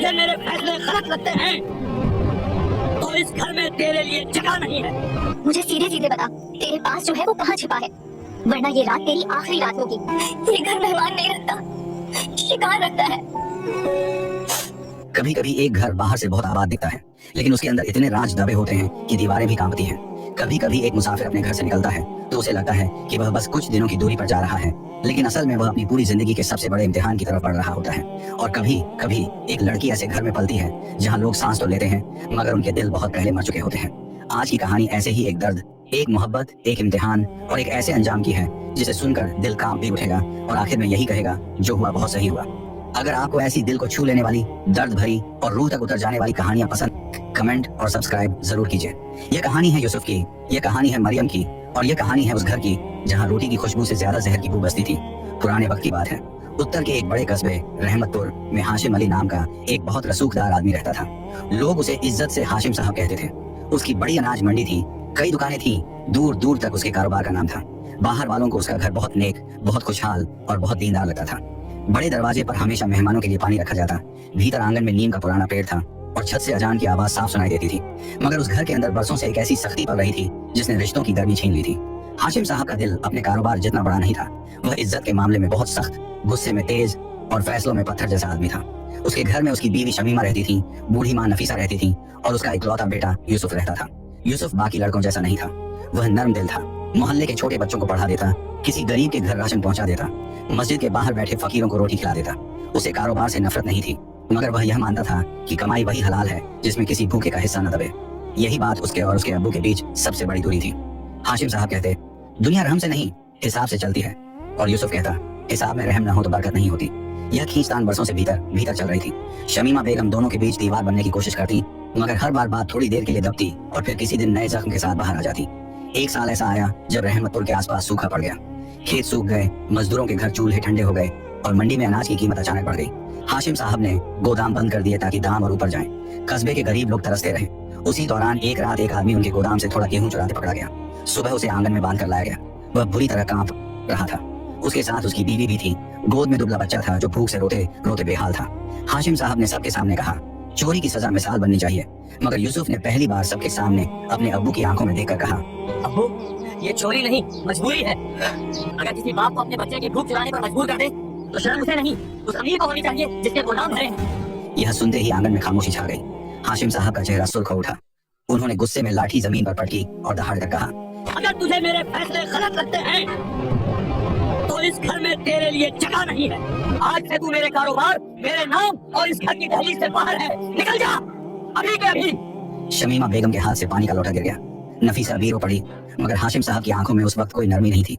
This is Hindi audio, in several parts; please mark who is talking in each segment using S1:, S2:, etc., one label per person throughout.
S1: तुझे मेरे फैसले गलत लगते हैं तो इस घर में तेरे लिए जगह नहीं है।
S2: मुझे सीधे सीधे बता, तेरे पास जो है वो कहाँ छिपा है, वरना ये रात तेरी आखिरी रात होगी। ये घर मेहमान नहीं रखता, शिकार रखता है।
S3: कभी कभी एक घर बाहर से बहुत आबाद दिखता है, लेकिन उसके अंदर इतने राज दबे होते हैं कि दीवारें भी कांपती हैं। कभी कभी एक मुसाफिर अपने घर से निकलता है तो उसे लगता है कि वह बस कुछ दिनों की दूरी पर जा रहा है, लेकिन असल में वह अपनी पूरी जिंदगी के सबसे बड़े इम्तिहान की तरफ बढ़ रहा होता है। और कभी कभी एक लड़की ऐसे घर में पलती है जहाँ लोग सांस तो लेते हैं मगर उनके दिल बहुत पहले मर चुके होते हैं। आज की कहानी ऐसे ही एक दर्द, एक मोहब्बत, एक इम्तिहान और एक ऐसे अंजाम की है जिसे सुनकर दिल कांप भी उठेगा और आखिर में यही कहेगा जो हुआ बहुत सही हुआ। अगर आपको ऐसी दिल को छू लेने वाली, दर्द भरी और रूह तक उतर जाने वाली कहानियां पसंद, कमेंट और सब्सक्राइब जरूर कीजिए। यह कहानी है यूसुफ की, यह कहानी है मरियम की और यह कहानी है उस घर की जहां रोटी की खुशबू से ज्यादा जहर की बू बसती थी। पुराने वक्त की बात है। उत्तर के एक बड़े कस्बे रहमतपुर में हाशिम अली नाम का एक बहुत रसूखदार आदमी रहता था। लोग उसे इज्जत से हाशिम साहब कहते थे। उसकी बड़ी अनाज मंडी थी, कई दुकानें थी, दूर दूर तक उसके कारोबार का नाम था। बाहर वालों को उसका घर बहुत नेक, बहुत खुशहाल और बहुत दीनदार लगता था। बड़े दरवाजे पर हमेशा मेहमानों के लिए पानी रखा जाता। भीतर आंगन में नीम का पुराना पेड़ था और छत से अजान की आवाज साफ सुनाई देती थी। मगर उस घर के अंदर बरसों से एक ऐसी सख्ती पड़ रही थी जिसने रिश्तों की गर्मी छीन ली थी। हाशिम साहब का दिल अपने कारोबार जितना बड़ा नहीं था। वह इज्जत के मामले में बहुत सख्त, गुस्से में तेज और फैसलों में पत्थर जैसा आदमी था। उसके घर में उसकी बीवी शमीमा रहती थी, बूढ़ी माँ नफीसा रहती थी और उसका इकलौता बेटा यूसुफ रहता था। यूसुफ बाकी लड़कों जैसा नहीं था। वह नर्म दिल था, मोहल्ले के छोटे बच्चों को पढ़ा देता, किसी गरीब के घर राशन पहुंचा देता, मस्जिद के बाहर बैठे फकीरों को रोटी खिला देता। उसे कारोबार से नफरत नहीं थी, मगर वह यह मानता था कि कमाई वही हलाल है जिसमें किसी भूखे का हिस्सा न दबे। यही बात उसके और उसके अब्बू के बीच सबसे बड़ी दूरी थी। हाशिम साहब कहते, दुनिया रहम से नहीं हिसाब से चलती है, और यूसुफ कहता, हिसाब में रहम न हो तो बरकत नहीं होती। यह खींचतान बरसों से भीतर चल रही थी। शमीमा बेगम दोनों के बीच दीवार बनने की कोशिश करती, मगर हर बार बात थोड़ी देर के लिए दबती और फिर किसी दिन नए जख्म के साथ बाहर आ जाती। एक साल ऐसा आया जब रहमतपुर के आसपास सूखा पड़ गया। खेत सूख गए, मजदूरों के घर चूल्हे ठंडे हो गए और मंडी में अनाज की कीमत अचानक बढ़ गई। हाशिम साहब ने गोदाम बंद कर दिए ताकि दाम और ऊपर जाएं। कस्बे के गरीब लोग तरसते रहे। उसी दौरान एक रात एक आदमी उनके गोदाम से थोड़ा गेहूं चुराते पकड़ा गया। सुबह उसे आंगन में बांध कर लाया गया। वह बुरी तरह कांप रहा था। उसके साथ उसकी बीवी भी थी। गोद में दुबला बच्चा था जो भूख से रोते रोते बेहाल था। हाशिम साहब ने सबके सामने कहा, चोरी की सजा मिसाल बननी चाहिए। मगर यूसुफ ने पहली बार सबके सामने अपने अब्बू की आंखों में देखकर कहा,
S1: अब्बू, ये चोरी नहीं मजबूरी है। अगर किसी बाप को अपने बच्चे की भूख चुराने पर मजबूर कर दे तो शर्म उसे नहीं, उस अमीर को होनी चाहिए जिसके गुलाम भरे।
S3: यह सुनते ही आंगन में खामोशी छा गई। हाशिम साहब का चेहरा सुर्ख हो उठा। उन्होंने गुस्से में लाठी जमीन पर पटकी और दहाड़ कर कहा,
S1: अगर तुझे मेरे फैसले गलत लगते हैं तो इस घर में तेरे लिए जगह नहीं है। आज से तू मेरे कारोबार, मेरे नाम और इस घर की दहलीज से बाहर है। निकल जा अभी के अभी।
S3: शमीमा बेगम के हाथ से पानी का लोटा गिर गया। नफीसा भी रो पड़ी, मगर हाशिम साहब की आंखों में उस वक्त कोई नरमी नहीं थी।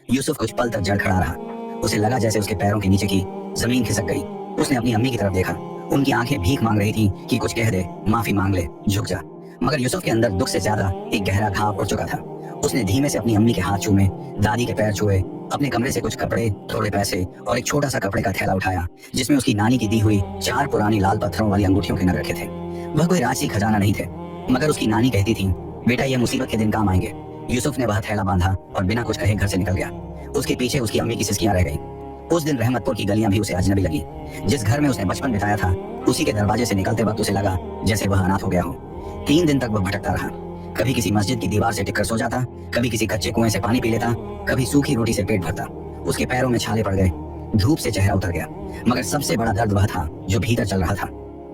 S3: यूसुफ कुछ पल तक जड़ खड़ा रहा। उसे लगा जैसे उसके पैरों के नीचे की जमीन खिसक गई। उसने अपनी अम्मी की तरफ देखा। उनकी आंखें भीख मांग रही थी कि कुछ कह दे, माफी मांग ले, झुक जा। मगर यूसुफ के अंदर दुख से ज्यादा एक गहरा घाव उठ चुका था। उसने धीमे से अपनी अम्मी के हाथ छूए, दादी के पैर छुए, अपने कमरे से कुछ कपड़े, थोड़े पैसे और एक छोटा सा कपड़े का थैला उठाया जिसमें उसकी नानी की दी हुई 4 पुरानी लाल पत्थरों वाली अंगूठियों के नग रखे थे। वह कोई राशि खजाना नहीं थे, मगर उसकी नानी कहती थी, बेटा ये मुसीबत के दिन काम आएंगे। यूसुफ ने वह थैला बांधा और बिना कुछ कहे घर से निकल गया। उसके पीछे उसकी अम्मी की सिसकियां रह गई। उस दिन रहमतपुर की गलियां भी उसे अजनबी लगी। जिस घर में उसने बचपन बिताया था उसी के दरवाजे से निकलते वक्त उसे लगा जैसे वह अनाथ हो गया हो। 3 दिन तक वह भटकता रहा। कभी किसी मस्जिद की दीवार से टिककर सो जाता, कभी किसी कच्चे कुएं से पानी पी लेता, कभी सूखी रोटी से पेट भरता। उसके पैरों में छाले पड़ गए, धूप से चेहरा उतर गया। मगर सबसे बड़ा दर्द वह था जो भीतर चल रहा था।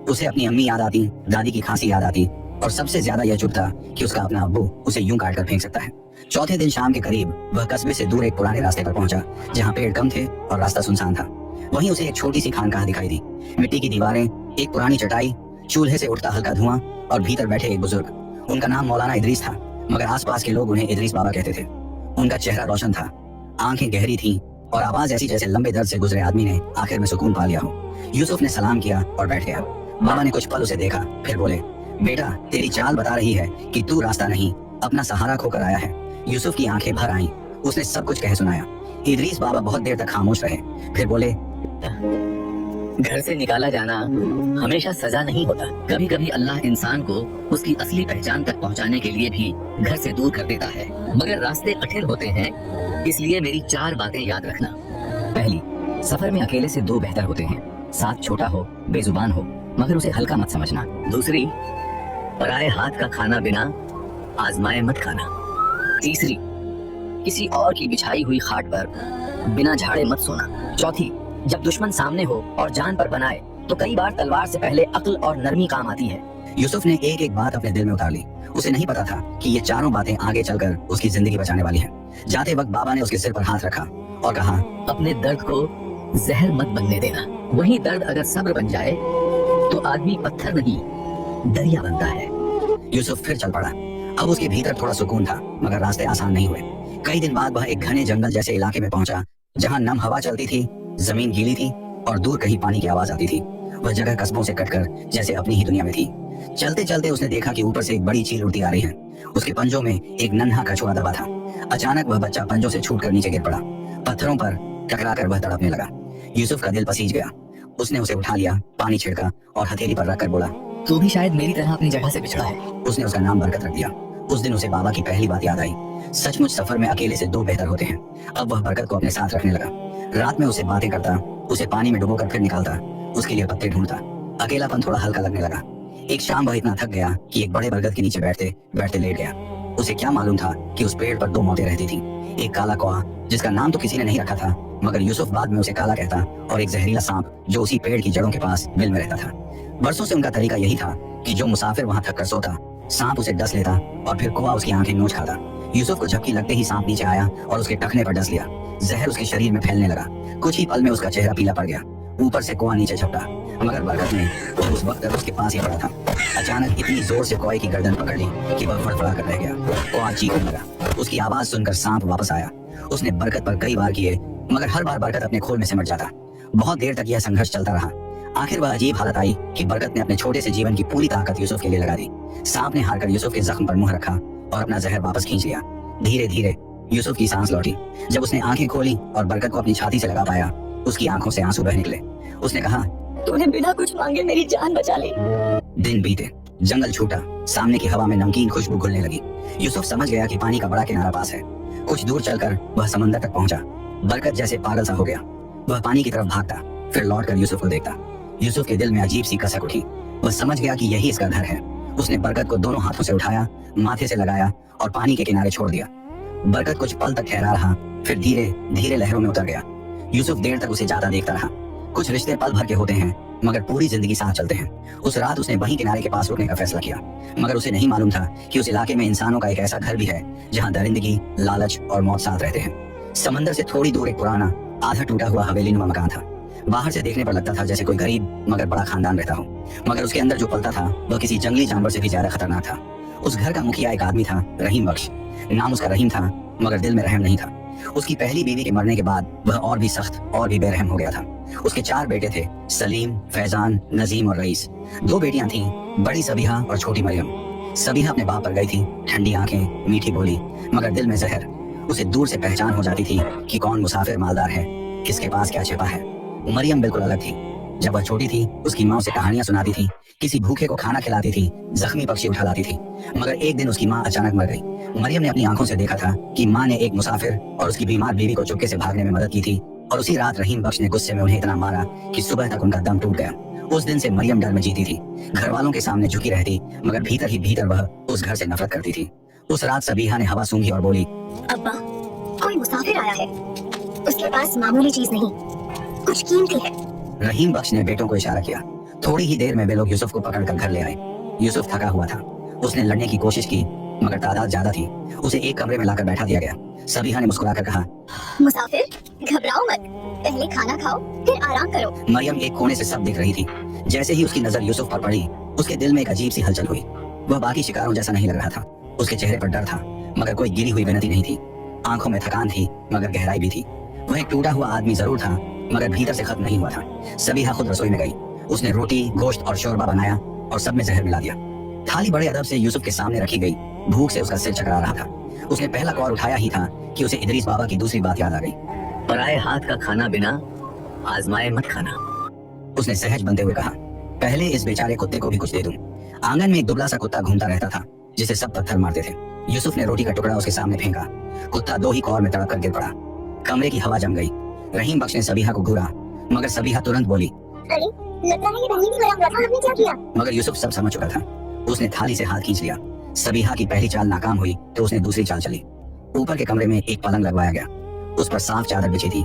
S3: उसे अपनी अम्मी याद आती, दादी की खांसी याद आती और सबसे ज्यादा यह चुभ था कि उसका अपना अब्बू उसे यूं काट कर फेंक सकता है। चौथे दिन शाम के करीब वह कस्बे से दूर एक पुराने रास्ते पर पहुंचा जहां पेड़ कम थे और रास्ता सुनसान था। वहीं उसे एक छोटी सी खानकाह दिखाई दी। मिट्टी की दीवारें, एक पुरानी चटाई, चूल्हे से उठता हल्का धुआं और भीतर बैठे एक बुजुर्ग। उनका नाम मौलाना इदरीस था, मगर आसपास के लोग उन्हें इदरीस बाबा कहते थे। उनका चेहरा रोशन था, आंखें गहरी थीं और आवाज ऐसी जैसे लंबे दर्द से गुजरे आदमी ने आखिर में सुकून पा लिया हो। यूसुफ ने सलाम किया और बैठ गया। बाबा ने कुछ पल उसे देखा, फिर बोले, बेटा तेरी चाल बता रही है कि तू रास्ता नहीं अपना सहारा खोकर आया है। यूसुफ की आंखें भर आईं। उसने सब कुछ कह सुनाया। इदरीस बाबा बहुत देर तक खामोश रहे, फिर बोले,
S4: घर से निकाला जाना हमेशा सजा नहीं होता। कभी कभी अल्लाह इंसान को उसकी असली पहचान तक पहुंचाने के लिए भी घर से दूर कर देता है, मगर रास्ते कठिन होते हैं। इसलिए मेरी 4 बातें याद रखना। पहली, सफर में अकेले से 2 बेहतर होते हैं। साथ छोटा हो, बेजुबान हो, मगर उसे हल्का मत समझना। दूसरी, पराए हाथ का खाना बिना आजमाए मत खाना। तीसरी, किसी और की बिछाई हुई खाट पर बिना झाड़े मत सोना। चौथी, जब दुश्मन सामने हो और जान पर बनाए तो कई बार तलवार से पहले अक्ल और नरमी काम आती है।
S3: यूसुफ ने एक एक बात अपने दिल में उतार ली। उसे नहीं पता था कि ये चारों बातें आगे चलकर उसकी जिंदगी बचाने वाली हैं। जाते वक्त बाबा ने उसके सिर पर हाथ रखा और कहा,
S4: अपने दर्द को जहर मत बनने देना। वही दर्द अगर सब्र बन जाए तो आदमी पत्थर नहीं दरिया बनता है।
S3: यूसुफ फिर चल पड़ा। अब उसके भीतर थोड़ा सुकून था, मगर रास्ते आसान नहीं हुए। कई दिन बाद वह एक घने जंगल जैसे इलाके में पहुंचा, जहां नम हवा चलती थी, जमीन गीली थी और दूर कहीं पानी की आवाज आती थी। वह जगह कस्बों से कटकर जैसे अपनी ही दुनिया में थी। चलते चलते उसने देखा कि ऊपर से एक बड़ी चील उड़ती आ रही है। उसके पंजों में एक नन्हा कछुआ दबा था। अचानक वह बच्चा पंजों से छूटकर नीचे गिर पड़ा। पत्थरों पर टकराकर वह तड़पने लगा। यूसुफ का दिल पसीज गया। उसने उसे उठा लिया, पानी छिड़का और हथेली पर रखकर बोला,
S4: तू भी शायद मेरी तरह अपनी जगह से बिछड़ा है।
S3: उसने उसका नाम बरकत रख दिया। उस दिन उसे बाबा की पहली बात याद आई। सचमुच सफर में अकेले से दो बेहतर होते हैं। अब वह बरकत को अपने साथ रखने लगा। रात में उसे बातें करता, उसे पानी में डुबोकर फिर निकालता, उसके लिए पत्ते ढूंढता। अकेलापन थोड़ा हल्का लगने लगा। एक शाम वह इतना थक गया कि एक बड़े बरगद के नीचे बैठते बैठते लेट गया। उसे क्या मालूम था कि उस पेड़ पर दो मौतें रहती थी। एक काला कौआ, जिसका नाम तो किसी ने नहीं रखा था, मगर यूसुफ बाद में उसे काला कहता, और एक जहरीला सांप जो उसी पेड़ की जड़ों के पास बिल में रहता था। बरसों से उनका तरीका यही था कि जो मुसाफिर वहां थक कर सोता, सांप उसे डस लेता और फिर कौआ उसकी आंखें नोच खाता। यूसुफ को झपकी लगते ही सांप नीचे आया और उसके टखने पर डस लिया। जहर उसके शरीर में फैलने लगा। कुछ ही पल में उसका चेहरा पीला पड़ गया। ऊपर से कौआ नीचे झपटा, मगर बरकत ने उस वक्त तक उसके पास ही पड़ा था। अचानक इतनी जोर से कौए की गर्दन पकड़ ली कि वह फड़फड़ा कर रह गया। कौआ चीखने लगा। उसकी आवाज सुनकर सांप वापस आया। उसने बरकत पर कई बार किए, मगर हर बार बरकत अपने खोल में सिमट जाता। बहुत देर तक यह संघर्ष चलता रहा। आखिर वह अजीब हालत आई कि बरकत ने अपने छोटे से जीवन की पूरी ताकत यूसुफ के लिए लगा दी। सांप ने हारकर यूसुफ के जख्म पर मुंह रखा और अपना जहर वापस खींच लिया। धीरे धीरे यूसुफ की सांस लौटी। जब उसने आंखें खोली और बरकत को अपनी छाती से लगा पाया, उसकी आंखों से आंसू बह निकले। उसने कहा,
S2: तूने बिना कुछ मांगे मेरी जान बचा ली।
S3: दिन बीते, जंगल छूटा, सामने की हवा में नमकीन खुशबू घुलने लगी। यूसुफ समझ गया कि पानी का बड़ा किनारा पास है। कुछ दूर चलकर वह समंदर तक पहुंचा। बरकत जैसे पागल सा हो गया। वह पानी की तरफ भागता, फिर लौटकर यूसुफ को देखता। यूसुफ के दिल में अजीब सी कसक उठी। वह समझ गया कि यही इसका घर है। उसने बरकत को दोनों हाथों से उठाया, माथे से लगाया और पानी के किनारे छोड़ दिया। बरकत कुछ पल तक ठहरा रहा, फिर धीरे धीरे लहरों में उतर गया। यूसुफ देर तक उसे जाता देखता रहा। कुछ रिश्ते पल भर के होते हैं, मगर पूरी जिंदगी साथ चलते हैं। उस रात उसने वहीं किनारे के पास रुकने का फैसला किया, मगर उसे नहीं मालूम था कि उस इलाके में इंसानों का एक ऐसा घर भी है जहां दरिंदगी, लालच और मौत साथ रहते हैं। समंदर से थोड़ी दूर एक पुराना, आधा टूटा हुआ हवेलीनुमा मकान था। बाहर से देखने पर लगता था जैसे कोई गरीब मगर बड़ा खानदान रहता हो, मगर उसके अंदर जो पलता था वह किसी जंगली जानवर से भी ज्यादा खतरनाक था। उस घर का मुखिया एक आदमी था, रहीम बख्श। नाम उसका रहीम था, मगर दिल में रहम नहीं था। उसकी पहली बीवी के मरने के बाद वह और भी सख्त और भी बेरहम हो गया था। उसके 4 बेटे थे, सलीम, फैजान, नजीम और रईस। 2 बेटियां थीं, बड़ी सबीहा और छोटी मरियम। सबीहा अपने बाप पर गई थी, ठंडी आंखें, मीठी बोली, मगर दिल में जहर। उसे दूर से पहचान हो जाती थी कि कौन मुसाफिर मालदार है, किसके पास क्या छिपा है। मरियम बिल्कुल अलग थी। जब वह छोटी थी, उसकी माँ उसे कहानियां सुनाती थी, किसी भूखे को खाना खिलाती थी, जख्मी पक्षी उठा लाती थी। मगर एक दिन उसकी माँ अचानक मर गई। मरियम ने अपनी आंखों से देखा था कि माँ ने एक मुसाफिर और उसकी बीमार बीवी को चुपके से भागने में मदद की थी, और उसी रात रहीम बख्श ने गुस्से में उन्हें इतना मारा कि सुबह तक उनका दम टूट गया। उस दिन से मरियम डर में जीती थी, घर वालों के सामने झुकी रहती, मगर भीतर ही भीतर वह उस घर से नफरत करती थी। उस रात सबीहा ने हवा सूंघी और बोली,
S2: अब्बा, कोई मुसाफिर आया है। उसके पास मामूली चीज नहीं, कुछ कीमती है।
S3: रहीम बख्श ने बेटों को इशारा किया। थोड़ी ही देर में वे लोग यूसुफ को पकड़कर घर ले आए। यूसुफ थका हुआ था। उसने लड़ने की कोशिश की, मगर तादाद ज्यादा थी। उसे एक कमरे में लाकर बैठा दिया गया। सबीहा ने मुस्कुराकर कहा,
S2: मुसाफिर, घबराओ मत, पहले खाना खाओ, फिर आराम करो।
S3: मरियम एक कोने से सब देख रही थी। जैसे ही उसकी नजर यूसुफ पर पड़ी, उसके दिल में एक अजीब सी हलचल हुई। वह बाकी शिकारों जैसा नहीं लग रहा था। उसके चेहरे पर डर था, मगर कोई गिरी हुई विनती नहीं थी। आंखों में थकान थी, मगर गहराई भी थी। वह एक टूटा हुआ आदमी जरूर था, मगर भीतर से खत्म नहीं हुआ था। सबीहा खुद रसोई में गई। उसने रोटी, गोश्त और शोरबा बनाया और सब में जहर मिला दिया। थाली बड़े अदब से यूसुफ के सामने रखी गई। भूख से उसका सिर चकरा रहा था। उसने पहला कौर उठाया ही था कि उसे इदरीस बाबा की दूसरी बात याद आ गई।
S4: पराए हाथ का खाना बिना आजमाए मत खाना।
S3: उसने सहज बनते हुए कहा, पहले इस बेचारे कुत्ते को भी कुछ दे दूं। आंगन में एक दुबला सा कुत्ता घूमता रहता था, जिसे सब पत्थर मारते थे। यूसुफ ने रोटी का टुकड़ा उसके सामने फेंका। कुत्ता 2 ही कौर में तड़प कर गिर पड़ा। कमरे की हवा जम गई। रहीम बख्श ने सबीहा को घूरा, मगर सबीहा तुरंत बोली,
S2: अरे लगता है ये पहले भी गया हुआ था, हमने क्या किया?
S3: मगर यूसुफ सब समझ चुका था। उसने थाली से हाथ खींच लिया। सबीहा की पहली चाल नाकाम हुई तो उसने दूसरी चाल चली। ऊपर के कमरे में एक पलंग लगवाया गया। उस पर साफ चादर बिछी थी,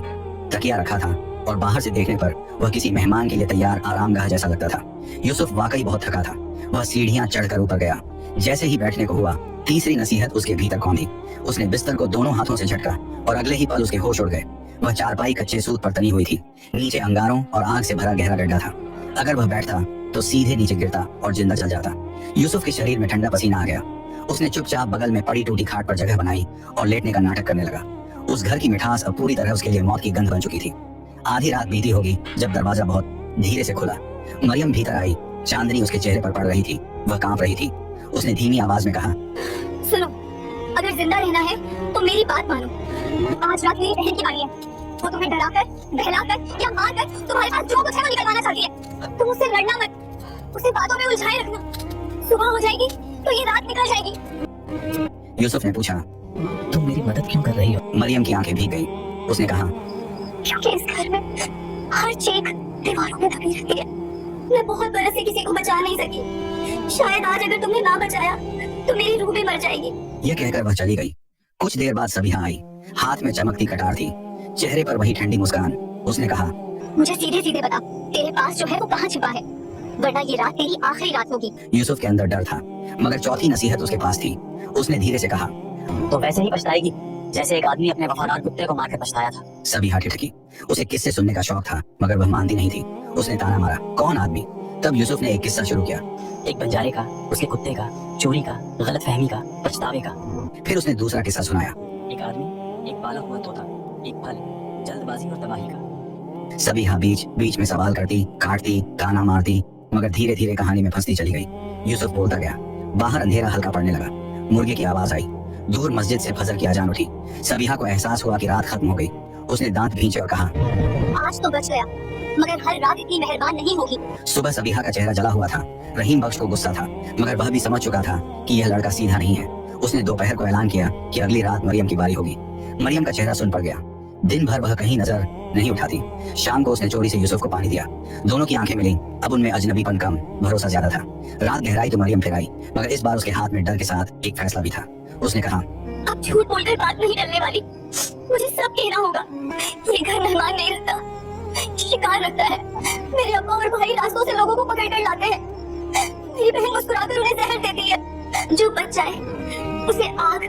S3: तकिया रखा था और बाहर से देखने पर वह किसी मेहमान के लिए तैयार आरामगाह जैसा लगता था। यूसुफ वाकई बहुत थका था। वह सीढ़ियां चढ़कर ऊपर गया। जैसे ही बैठने को हुआ, तीसरी नसीहत उसके भीतर कौंधी। उसने बिस्तर को दोनों हाथों से झटका और अगले ही पल उसके होश उड़ गए। वह चारपाई कच्चे सूत पर तनी हुई थी। नीचे अंगारों और आग से भरा गहरा गड्ढा था। अगर वह बैठता तो सीधे नीचे गिरता और जिंदा जल जाता। यूसुफ के शरीर में ठंडा पसीना आ गया। उसने चुपचाप बगल में पड़ी टूटी खाट पर जगह बनाई और लेटने का नाटक करने लगा। उस घर की मिठास अब पूरी तरह उसके लिए मौत की गंध बन चुकी थी। आधी रात बीती होगी जब दरवाजा बहुत धीरे से खुला। मरियम भीतर आई। चांदनी उसके चेहरे पर पड़ रही थी। वह कांप रही थी। उसने धीमी आवाज में कहा,
S2: सुनो, अगर जिंदा रहना है तो मेरी बात मानो। आज रात मेरी बहन की बारी है। वो तुम्हें डराकर, बहलाकर या मारकर तुम्हारे पास जो कुछ है वो निकलवाना चाहती है। तुम उससे लड़ना मत, उसे बातों में उलझाए रखना। सुबह हो जाएगी तो ये रात निकल जाएगी।
S3: यूसुफ ने पूछा,
S4: तुम मेरी मदद क्यों कर रही हो?
S3: मरियम की आंखें भीग गई। उसने कहा,
S2: क्योंकि इस घर में हर चीख दीवारों में दबी रहती है। मैं बहुत बरस से किसी को बचा नहीं सकी। शायद आज अगर तुमने ना बचाया तो मेरी रूह भी मर जाएगी।
S3: यह कहकर वह चली गई। कुछ देर बाद सबीहा आई। हाथ में चमकती कटार थी, चेहरे पर वही ठंडी मुस्कान। उसने कहा,
S2: मुझे सीधे सीधे बता, तेरे पास जो है वो कहाँ छिपा है, वरना ये रात तेरी आखिरी रात होगी।
S3: यूसुफ के अंदर डर था, मगर चौथी नसीहत उसके पास थी। उसने धीरे से कहा,
S1: तो वैसे ही पछताएगी जैसे एक आदमी अपने वफादार कुत्ते को मारकर पछताया था।
S3: सबीहा ठिठकी। उसे किस्से सुनने का शौक था, मगर वह मानती नहीं थी। उसने ताना मारा, कौन आदमी? तब यूसुफ ने एक किस्सा शुरू किया।
S1: एक बंजारे का, उसके कुत्ते का, चोरी का, गलतफहमी का, पछतावे का।
S3: फिर उसने दूसरा किस्सा सुनाया।
S1: एक आदमी, एक पाला हुआ तोता, एक फल, जल्दबाजी और तबाही का।
S3: सबीहा बीच बीच में सवाल करती, काटती, ताना मारती, मगर धीरे धीरे कहानी में फंसती चली गई। यूसुफ बोलता गया। बाहर अंधेरा हल्का पड़ने लगा। मुर्गे की आवाज आई। दूर मस्जिद से फजर की अजान उठी। सबीहा को एहसास हुआ कि रात खत्म हो गई। उसने दांत भींचे और कहा,
S2: आज तो बच गया, मगर हर रात इतनी मेहरबान नहीं होगी।
S3: सुबह सबीहा का चेहरा जला हुआ था। रहीम बख्श को गुस्सा था, मगर वह भी समझ चुका था कि यह लड़का सीधा नहीं है। उसने दोपहर को ऐलान किया कि अगली रात मरियम की बारी होगी। मरियम का चेहरा सुन पड़ गया। दिन भर वह कहीं नजर नहीं उठाती। शाम को उसने चोरी से यूसुफ को पानी दिया। दोनों की आंखें मिली। अब उनमें अजनबीपन कम, भरोसा ज्यादा था। रात गहराई तो मरियम फिर आई, मगर इस बार उसके हाथ में डर के साथ एक फैसला भी था। उसने कहा,
S2: अब झूठ बोलकर बात नहीं करने वाली। मुझे सब कहना होगा। ये घर मेहमान नहीं रखता, शिकार रखता है। मेरे अब्बा और भाई रास्तों से लोगों को पकड़ कर लाते हैं। मेरी बहन मुस्कुराकर उन्हें जहर देती है। जो बच जाए उसे आग,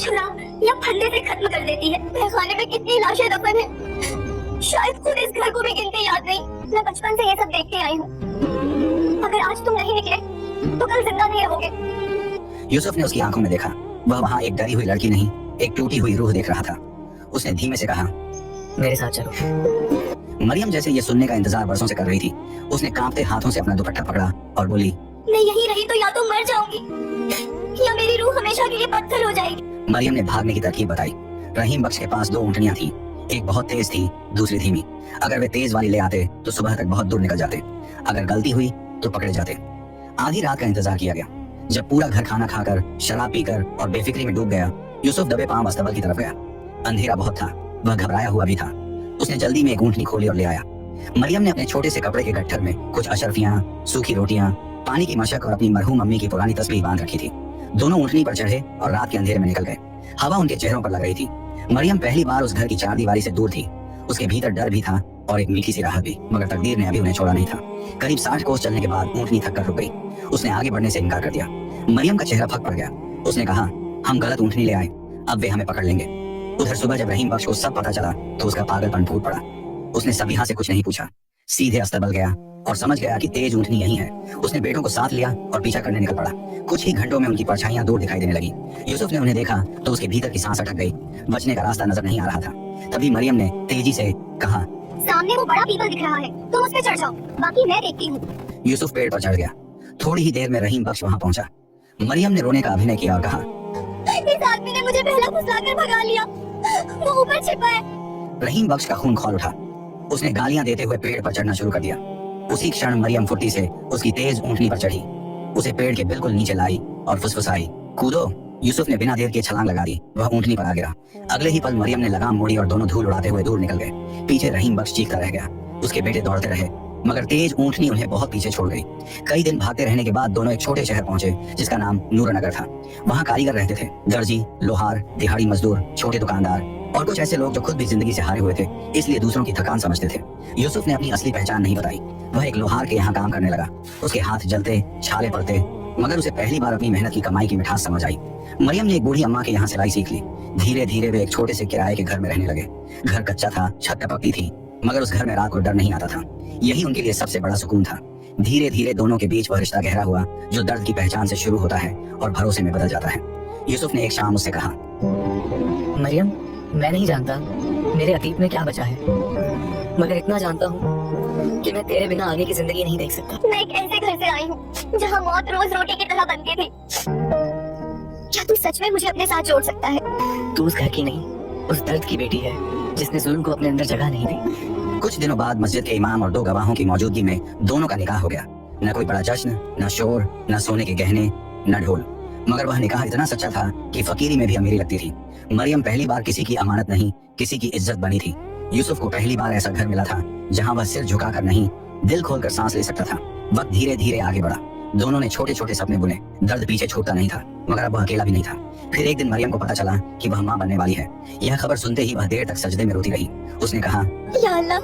S2: छुरा या फंदे से खत्म कर देती है। तहखाने में कितनी लाशें दफन है, शायद खुद इस घर को भी गिनती याद नहीं। मैं बचपन से ये सब देखते आई हूँ। अगर आज तुम नहीं निकले तो कल जिंदा नहीं रहोगे।
S3: यूसुफ ने उसकी आंखों में देखा। वह वहाँ एक डरी हुई लड़की नहीं, एक टूटी हुई रूह देख रहा था। उसने धीमे से कहा,
S1: मेरे साथ चलो।
S3: मरियम जैसे ये सुनने का इंतजार बरसों से कर रही थी। उसने कांपते हाथों से अपना दुपट्टा पकड़ा और बोली,
S2: मैं यहीं रही तो या तो मर जाऊंगी या मेरी रूह हमेशा के लिए पत्थर हो जाएगी।
S3: मरियम ने भागने की तरकीब बताई। रहीम बख्श के पास 2 ऊँटनियां थी। एक बहुत तेज थी, दूसरी धीमी। अगर वे तेज वाली ले आते तो सुबह तक बहुत दूर निकल जाते। अगर गलती हुई तो पकड़े जाते। आधी रात का इंतजार किया गया। जब पूरा घर खाना खाकर, शराब पीकर और बेफिक्री में डूब गया, यूसुफ दबे पांव अस्तबल की तरफ गया। अंधेरा बहुत था। वह घबराया हुआ भी था। उसने जल्दी में एक ऊँटनी खोली और ले आया। मरियम ने अपने छोटे से कपड़े के गट्ठर में कुछ अशरफियां, सूखी रोटियां, पानी की मशक और अपनी मरहूम अम्मी की पुरानी तस्बीह बांध रखी थी। दोनों ऊँटनी पर चढ़े और रात के अंधेरे में निकल गए। हवा उनके चेहरों पर लग रही थी। मरियम पहली बार उस घर की चारदीवारी से दूर थी। उसके भीतर डर भी था और एक मीठी सी राहत भी, मगर तकदीर ने अभी उन्हें छोड़ा नहीं था। करीब 60 कोस चलने के बाद ऊँटनी थक कर रुक गई। उसने आगे बढ़ने से इनकार कर दिया। मरियम का चेहरा फक पड़ गया। उसने कहा, हम गलत ऊँटनी ले आए, अब वे हमें पकड़ लेंगे। उधर सुबह जब रहीम बख्श को सब पता चला तो उसका पागलपन फूट पड़ा। उसने सबीहा से कुछ नहीं पूछा, सीधे अस्तबल गया और समझ गया कि तेज ऊँटनी यही है। उसने बेटों को साथ लिया और पीछा करने निकल पड़ा। कुछ ही घंटों में उनकी परछाइयां दूर दिखाई देने लगी। यूसुफ ने उन्हें देखा तो उसके भीतर की सांस अटक गई। बचने का रास्ता नजर नहीं आ रहा था। तभी मरियम ने तेजी से कहा,
S2: सामने वो बड़ा पीपल दिख रहा है, तुम उस पे चढ़ जाओ, बाकी मैं देखती हूँ।
S3: यूसुफ पेड़ पर चढ़ गया। थोड़ी ही देर में रहीम बख्श वहाँ पहुंचा। मरियम ने रोने का अभिनय किया और कहा,
S2: इस आदमी ने मुझे पहला फुसलाकर भगा लिया, वो ऊपर छिपा है।
S3: रहीम बख्श का खून खौल उठा। उसने गालियां देते हुए पेड़ पर चढ़ना शुरू कर दिया। उसी क्षण मरियम फुर्ती से उसकी तेज ऊँटनी पर चढ़ी, उसे पेड़ के बिल्कुल नीचे लाई और फुसफुसाई, कूदो। यूसुफ ने बिना देर के छलांग लगा दी। वह ऊँटनी पर आ गिरा। अगले ही पल मरियम ने लगाम मोड़ी और दोनों धूल उड़ाते हुए दूर निकल गए। पीछे रहीम बख्श चीखता रह गया। उसके बेटे दौड़ते रहे। मगर तेज ऊँटनी उन्हें बहुत पीछे छोड़ गई। कई दिन भागते रहने के बाद दोनों एक छोटे शहर पहुंचे जिसका नाम नूरनगर था। वहाँ कारीगर रहते थे, दर्जी, लोहार, दिहाड़ी मजदूर, छोटे दुकानदार और कुछ ऐसे लोग जो खुद भी जिंदगी से हारे हुए थे, इसलिए दूसरों की थकान समझते थे। यूसुफ ने अपनी असली पहचान नहीं बताई। वह एक लोहार के यहाँ काम करने लगा। उसके हाथ जलते, छाले पड़ते, मगर उसे पहली बार अपनी मेहनत की कमाई की मिठास समझ आई। मरियम ने एक बूढ़ी अम्मा के यहाँ सिलाई सीख ली। धीरे धीरे वे एक छोटे से किराए के घर में रहने लगे। घर कच्चा था, छत टपकती थी, मगर उस घर में रात को डर नहीं आता था। यही उनके लिए सबसे बड़ा सुकून था। धीरे धीरे दोनों के बीच वह रिश्ता गहरा हुआ जो दर्द की पहचान से शुरू होता है और भरोसे में बदल जाता है। यूसुफ ने एक शाम उससे कहा,
S4: मरियम, मैं नहीं जानता मेरे अतीत में क्या बचा है, मगर इतना जानता हूँ कि मैं तेरे बिना आगे की जिंदगी नहीं देख सकता।
S2: मैं एक ऐसे घर से आई हूँ जहाँ मौत रोज रोटी की तरह बनती थी। क्या तू सच में मुझे अपने साथ जोड़ सकता है?
S4: तू उस घर की नहीं, उस दर्द की बेटी है जिसने जुल्म को अपने अंदर जगह नहीं दी।
S3: कुछ दिनों बाद मस्जिद के इमाम और 2 गवाहों की मौजूदगी में दोनों का निकाह हो गया। न कोई बड़ा जश्न, न शोर, न सोने के गहने, न ढोल, मगर वह निकाह इतना सच्चा था कि फकीरी में भी अमीरी लगती थी। मरियम पहली बार किसी की अमानत नहीं, किसी की इज्जत बनी थी। यूसुफ को पहली बार ऐसा घर मिला था जहाँ वह सिर झुकाकर नहीं, दिल खोलकर सांस ले सकता था। वक्त धीरे धीरे आगे बढ़ा। दोनों ने छोटे छोटे सपने बुने। दर्द पीछे छूटता नहीं था, मगर अब वह अकेला भी नहीं था। फिर एक दिन मरियम को पता चला कि वह माँ बनने वाली है। यह खबर सुनते ही वह देर तक सजदे में रोती रही। उसने कहा,
S2: या अल्लाह,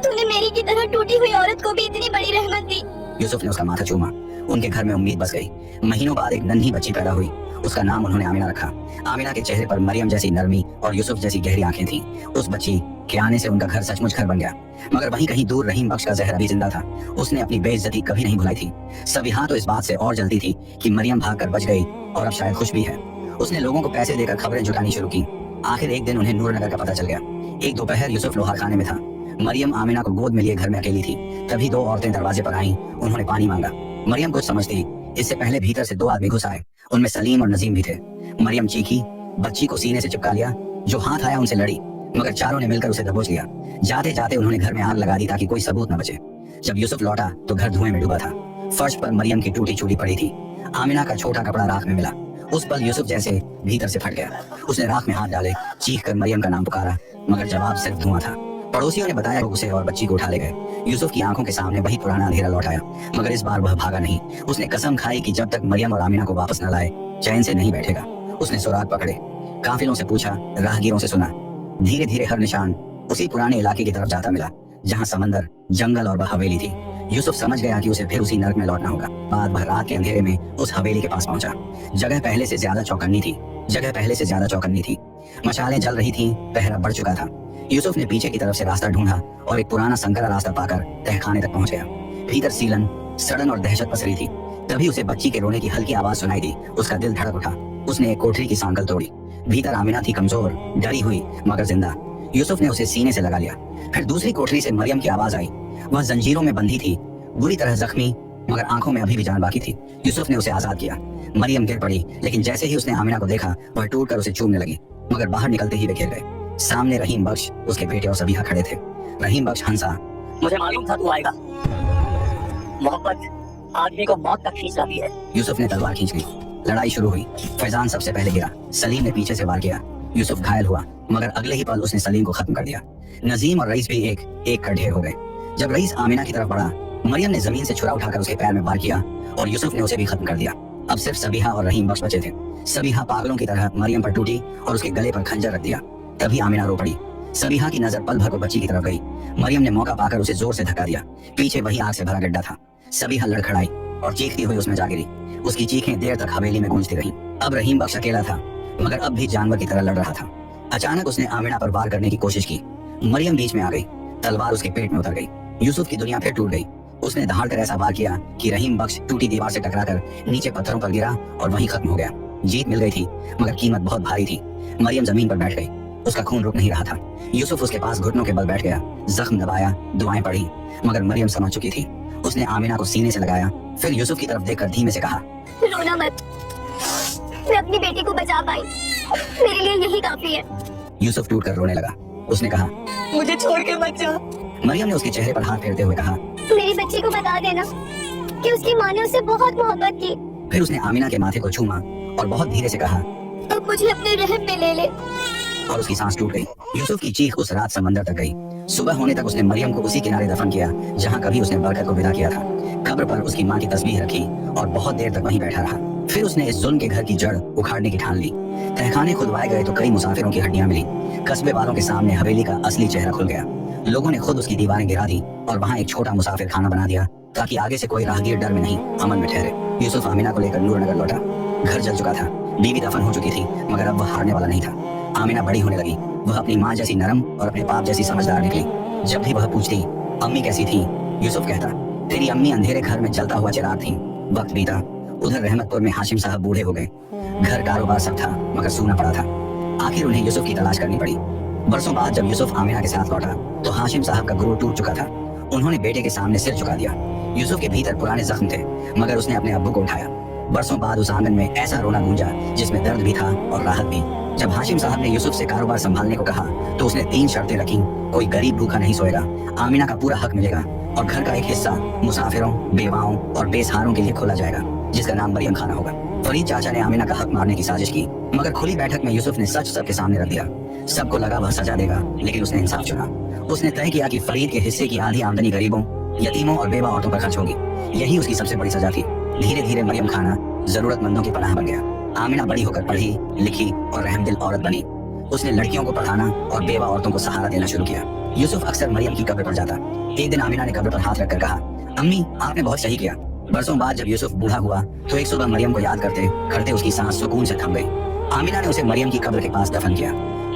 S2: तूने मेरी की तरह टूटी हुई औरत को भी इतनी बड़ी रहमत दी।
S3: यूसुफ ने उसका माथा चूमा। उनके घर में उम्मीद बस गई। महीनों बाद एक नन्ही बच्ची पैदा हुई। उसका नाम उन्होंने आमिना रखा। आमिना के चेहरे पर मरियम जैसी नरमी और यूसुफ जैसी गहरी आंखें थीं। उस बच्ची के आने से उनका घर सचमुच घर बन गया। मगर वहीं कहीं दूर रहीम बख्श का जहर अभी जिंदा था। उसने अपनी बेइज्जती कभी नहीं भुलाई थी। सबिहा तो इस बात से और जल्दी थी कि मरियम भागकर बच गई और अब शायद खुश भी है। उसने लोगों को पैसे देकर खबरें जुटानी शुरू की। आखिर एक दिन उन्हें नूरनगर का पता चल गया। एक दोपहर यूसुफ लोहार खाने में था। मरियम आमिना को गोद में लिए घर में अकेली थी। तभी 2 औरतें दरवाजे पर आईं। उन्होंने पानी मांगा। मरियम कुछ समझती। इससे पहले भीतर से 2 आदमी घुस आए। उनमें सलीम और नजीम भी थे। मरियम चीखी, बच्ची को सीने से चिपका लिया। जो हाथ आया उनसे लड़ी, मगर चारों ने मिलकर उसे दबोच लिया। जाते जाते उन्होंने घर में आग लगा दी ताकि कोई सबूत न बचे। जब यूसुफ लौटा तो घर धुएं में डूबा था। फर्श पर मरियम की टूटी चूड़ी पड़ी थी। आमिना का छोटा कपड़ा राख में मिला। उस पल यूसुफ जैसे भीतर से फट गया। उसने राख में हाथ डाले, चीख कर मरियम का नाम पुकारा, मगर जवाब सिर्फ धुआं था। पड़ोसियों ने बताया कि उसे और बच्ची को उठा ले गए। यूसुफ की आंखों के सामने वही पुराना अंधेरा लौट आया, मगर इस बार वह भागा नहीं। उसने कसम खाई कि जब तक मरियम और आमिना को वापस न लाए चैन से नहीं बैठेगा। उसने सुराग पकड़े, काफिलों से पूछा, राहगीरों से सुना। धीरे धीरे हर निशान उसी पुराने इलाके की तरफ जाता मिला जहाँ समंदर, जंगल और वह हवेली थी। यूसुफ समझ गया कि उसे फिर उसी नर्क में लौटना होगा। बाद भर रात के अंधेरे में उस हवेली के पास पहुंचा। जगह पहले से ज्यादा चौकन्नी थी। मशालें जल रही थीं, पहरा बढ़ चुका था। यूसुफ ने पीछे की तरफ से रास्ता ढूंढा और एक पुराना संकरा रास्ता पाकर तहखाने तक पहुंच गया। भीतर सीलन, सड़न और दहशत पसरी थी। तभी उसे बच्ची के रोने की हल्की आवाज सुनाई दी। उसका दिल धड़क उठा। उसने एक कोठरी की सांकल तोड़ी। भीतर आमिना थी, कमजोर, डरी हुई, मगर जिंदा। यूसुफ ने उसे सीने से लगा लिया। फिर दूसरी कोठरी से मरियम की आवाज आई। वह जंजीरों में बंधी थी, बुरी तरह जख्मी, मगर आंखों में अभी भी जान बाकी थी। यूसुफ ने उसे आजाद किया। मरियम गिर पड़ी, लेकिन जैसे ही उसने आमिना को देखा वह टूट कर उसे चूमने लगी। मगर बाहर निकलते ही वे गिर गए। सामने रहीम बख्श, उसके बेटे और सबिहा खड़े थे। रहीम बख्श हंसा।
S1: मुझे मालूम था तू आएगा। मोहब्बत आदमी को मौत तक खींच लाती है।
S3: यूसुफ ने तलवार खींच ली। लड़ाई शुरू हुई। फैजान सबसे पहले गिरा। सलीम ने पीछे से वार किया। यूसुफ घायल हुआ, मगर अगले ही पल उसने सलीम को खत्म कर दिया। नजीम और रईस भी एक कर ढेर हो गए। जब रईस आमिना की तरफ बढ़ा, मरियम ने जमीन से छुरा उठाकर उसके पैर में वार किया और यूसुफ ने उसे भी खत्म कर दिया। अब सिर्फ सबिहा और रहीम बख्श बचे थे। सबिहा पागलों की तरह मरियम पर टूटी और उसके गले पर खंजर रख दिया। तभी आमिना रो पड़ी। सबिहा की नजर पल भर को बच्ची की तरफ गई। मरियम ने मौका पाकर उसे जोर से धक्का दिया। पीछे वही आग से भरा गड्ढा था। सबिहा लड़खड़ाई और चीखती हुई उसमें जा गिरी। उसकी चीखें देर तक हवेली में गूंजती रहीं। अब रहीम बख्श अकेला था, मगर अब भी जानवर की तरह लड़ रहा था। अचानक उसने आमिना पर वार करने की कोशिश की। मरियम बीच में आ गई। तलवार उसके पेट में उतर गई। यूसुफ की दुनिया फिर टूट गई। उसने दहाड़ कर ऐसा वार किया कि रहीम बख्श टूटी दीवार से टकराकर नीचे पत्थरों पर गिरा और वहीं खत्म हो गया। जीत मिल गई थी, मगर कीमत बहुत भारी थी। मरियम जमीन पर बैठ गई। उसका खून रुक नहीं रहा था। यूसुफ उसके पास घुटनों के बल बैठ गया। जख्म दबाया, दुआएं पढ़ी, मगर मरियम समझ चुकी थी। उसने आमिना को सीने से लगाया, फिर यूसुफ की तरफ देखकर धीमे से कहा,
S2: रोना मत, मैं अपनी बेटी को बचा पाई। मेरे लिए यही काफी है।
S3: यूसुफ टूट कर रोने लगा। उसने कहा,
S1: मुझे छोड़ के मत जा।
S3: मरियम ने उसके चेहरे पर हाथ फेरते हुए कहा,
S2: मेरी बच्ची को बता देना कि उसकी माँ ने उससे बहुत मोहब्बत की।
S3: फिर उसने आमिना के माथे को छूमा और बहुत धीरे से कहा,
S2: अब मुझे अपने रहम में ले ले।
S3: और उसकी सांस टूट गई। यूसुफ की चीख उस रात समंदर तक गई। सुबह होने तक उसने मरियम को उसी किनारे दफन किया जहाँ कभी उसने बरकत को विदा किया था। कब्र पर उसकी माँ की तस्बीह रखी और बहुत देर तक वहीं बैठा रहा। फिर उसने इस जुल्म के घर की जड़ उखाड़ने की ठान ली। तहखाने खुदवाए गए तो कई मुसाफिरों की हड्डियां मिली। कस्बे वालों के सामने हवेली का असली चेहरा खुल गया। लोगों ने खुद उसकी दीवारें गिरा दी और वहाँ एक छोटा मुसाफिर खाना बना दिया ताकि आगे से कोई राहगीर डर में नहीं अमन में ठहरे। यूसुफ आमिना को लेकर नूरनगर लौटा। घर जल चुका था, बीवी दफन हो चुकी थी, मगर अब वह हारने वाला नहीं था। आमिना बड़ी होने लगी। वह अपनी माँ जैसी नरम और अपने बाप जैसी समझदार निकली। जब भी वह पूछती अम्मी कैसी थी, यूसुफ कहता तेरी अम्मी अंधेरे घर में जलता हुआ चिराग थी। वक्त बीता। उधर रहमतपुर में हाशिम साहब बूढ़े हो गए। घर कारोबार सब था मगर सूना पड़ा था। आखिर उन्हें यूसुफ की तलाश करनी पड़ी। बरसों बाद जब यूसुफ आमिना के साथ लौटा तो हाशिम साहब का गुरूर टूट चुका था। उन्होंने बेटे के सामने सिर झुका दिया। यूसुफ के भीतर पुराने जख्म थे मगर उसने अपने अब्बू को उठाया। बरसों बाद उस आंगन में ऐसा रोना गूंजा जिसमें दर्द भी था और राहत भी। जब हाशिम साहब ने यूसुफ से कारोबार संभालने को कहा तो उसने 3 शर्तें रखी। कोई गरीब भूखा नहीं सोएगा, आमिना का पूरा हक मिलेगा और घर का एक हिस्सा मुसाफिरों, बेवाओं और बेसहारों के लिए खोला जाएगा जिसका नाम मरियम खाना होगा। फरीद चाचा ने आमिना का हक मारने की साजिश की मगर खुली बैठक में यूसुफ ने सच सबके सामने रख दिया। सबको लगा वह सजा देगा लेकिन उसने इंसाफ चुना। उसने तय किया कि फरीद के हिस्से की आधी आमदनी गरीबों, यतीमों और बेवा औरतों पर खर्च होगी। यही उसकी सबसे बड़ी सजा थी। धीरे धीरे मरियम खाना जरूरतमंदों की पनाह बन गया। आमिना बड़ी होकर पढ़ी लिखी और रहमदिल औरत बनी। उसने लड़कियों को पढ़ाना और बेवा औरतों को सहारा देना शुरू किया। यूसुफ अक्सर मरियम की कब्र पर जाता। एक दिन आमिना ने कब्र पर हाथ रखकर कहा अम्मी आपने बहुत सही किया। बरसों बाद जब यूसुफ बूढ़ा हुआ तो एक सुबह मरियम को याद करते करते उसकी सांस सुकून से थम गई। आमिना ने उसे मरियम की कब्र के पास दफन किया।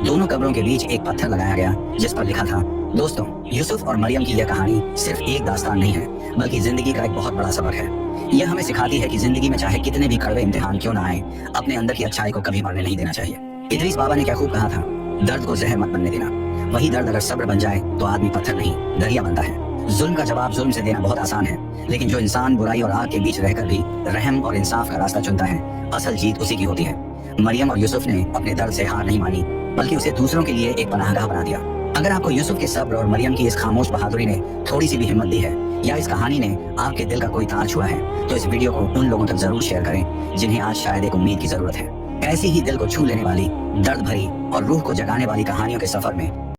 S3: दोनों कब्रों के बीच एक पत्थर लगाया गया जिस पर लिखा था दोस्तों, यूसुफ और मरियम की यह कहानी सिर्फ एक दास्तान नहीं है बल्कि जिंदगी का एक बहुत बड़ा सबक है। यह हमें सिखाती है कि जिंदगी में चाहे कितने भी कड़वे इम्तिहान क्यों ना आए, अपने अंदर की अच्छाई को कभी मरने नहीं देना चाहिए। इदरीस बाबा ने क्या खूब कहा था, दर्द को जहर मत बनने देना। वही दर्द अगर सब्र बन जाए तो आदमी पत्थर नहीं दरिया बनता है। जुल्म का जवाब जुल्म से देना बहुत आसान है, लेकिन जो इंसान बुराई और आग के बीच रहकर भी रहम और इंसाफ का रास्ता चुनता है, असल जीत उसी की होती है। मरियम और यूसुफ ने अपने दर्द से हार नहीं मानी बल्कि उसे दूसरों के लिए एक पनाहगाह बना दिया। अगर आपको यूसुफ के सब्र और मरियम की इस खामोश बहादुरी ने थोड़ी सी भी हिम्मत दी है या इस कहानी ने आपके दिल का कोई तार छुआ है तो इस वीडियो को उन लोगों तक जरूर शेयर करें जिन्हें आज शायद एक उम्मीद की जरूरत है। ऐसी ही दिल को छू लेने वाली, दर्द भरी और रूह को जगाने वाली कहानियों के सफर में